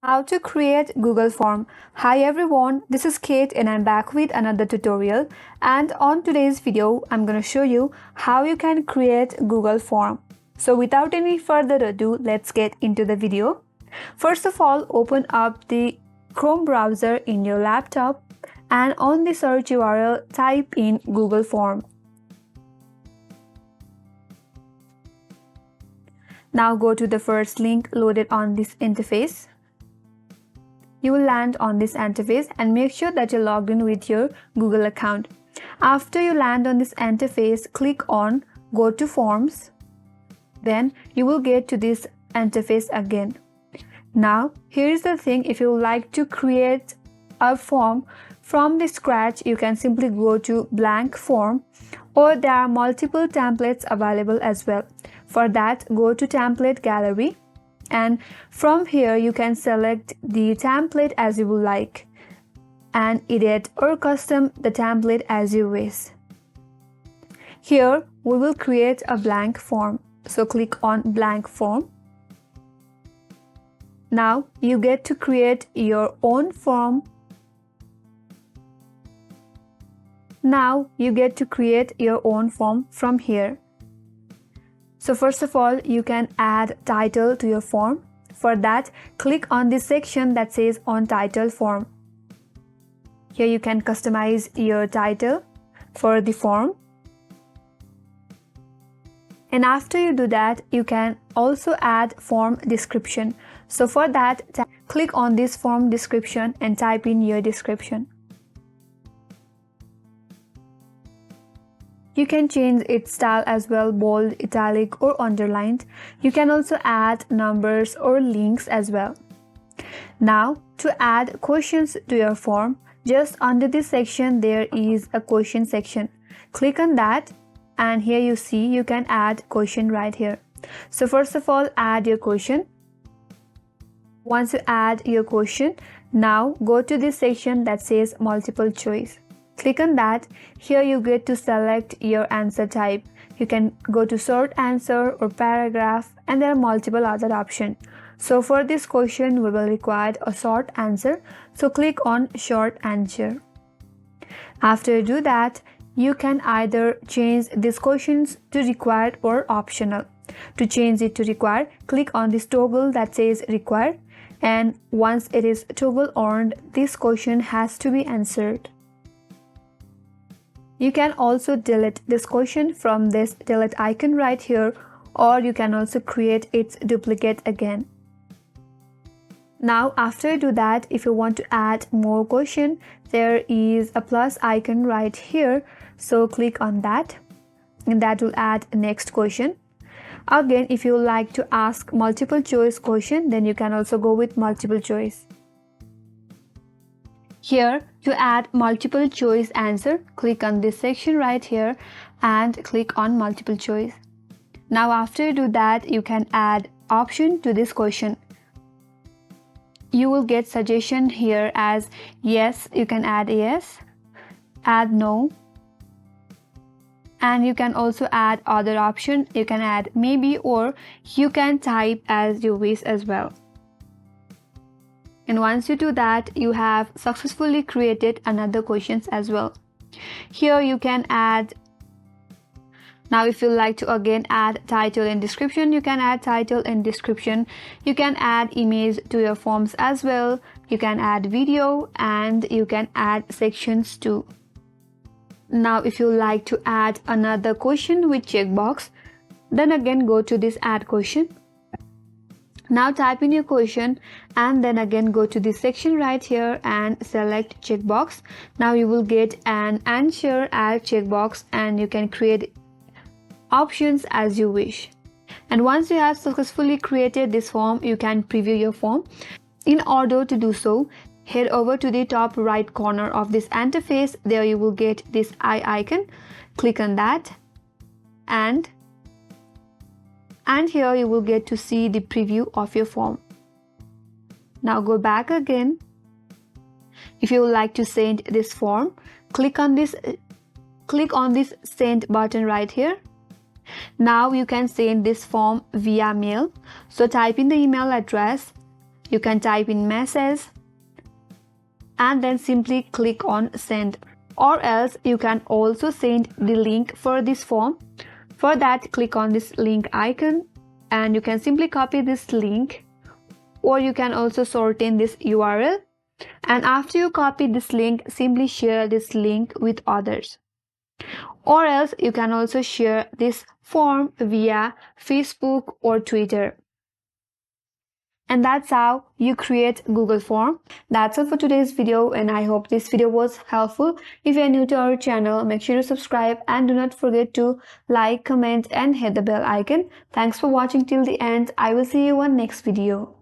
How to create Google Form. Hi everyone, this is Kate and I'm back with another tutorial, and on today's video I'm going to show you how you can create Google Form. So without any further ado, let's get into the video. First of all, open up the Chrome browser in your laptop and on the search URL type in Google Form. Now go to the first link loaded on this interface. You will land on this interface and make sure that you're logged in with your Google account. After you land on this interface, click on Go to Forms. Then you will get to this interface again. Now, here's the thing, if you would like to create a form from the scratch, you can simply go to blank form, or there are multiple templates available as well. For that, go to template gallery. And from here you can select the template as you would like and edit or custom the template as you wish. Here we will create a blank form, so click on blank form. Now you get to create your own form. From here. So first of all, you can add title to your form. For that, click on this section that says on title form. Here you can customize your title for the form. And after you do that, you can also add form description. So for that, click on this form description and type in your description. You can change its style as well, bold, italic or underlined. You can also add numbers or links as well. Now, to add questions to your form, just under this section there is a question section. Click on that and here you see you can add question right here. So first of all, add your question. Once you add your question, now go to this section that says multiple choice. Click on that. Here you get to select your answer type. You can go to short answer or paragraph, and there are multiple other options. So for this question we will require a short answer, so click on short answer. After you do that, you can either change these questions to required or optional. To change it to required, click on this toggle that says required, and once it is toggle on, this question has to be answered. You can also delete this question from this delete icon right here, or you can also create its duplicate again. Now after you do that, if you want to add more question, there is a plus icon right here, so click on that and that will add next question. Again, if you like to ask multiple choice question, then you can also go with multiple choice. Here, to add multiple choice answer, click on this section right here and click on multiple choice. Now after you do that, you can add option to this question. You will get suggestion here as yes, you can add yes, add no, and you can also add other option. You can add maybe, or you can type as you wish as well. And once you do that, you have successfully created another questions as well. Here you can add, now if you like to again add title and description, you can add title and description. You can add image to your forms as well. You can add video and you can add sections too. Now if you like to add another question with checkbox, then again go to this add question. Now type in your question and then again go to this section right here and select checkbox. Now you will get an answer add checkbox and you can create options as you wish. And once you have successfully created this form, you can preview your form. In order to do so, head over to the top right corner of this interface. There you will get this eye icon. Click on that and here you will get to see the preview of your form. Now go back again. If you would like to send this form, click on this send button right here. Now you can send this form via mail. So type in the email address. you can type in message and then simply click on send, or else you can also send the link for this form. For that, click on this link icon and you can simply copy this link, or you can also shorten this URL, and after you copy this link, simply share this link with others. Or else you can also share this form via Facebook or Twitter. And that's how you create Google Form. That's all for today's video, and I hope this video was helpful. If you are new to our channel, make sure to subscribe and do not forget to like, comment and hit the bell icon. Thanks for watching till the end. I will see you on next video.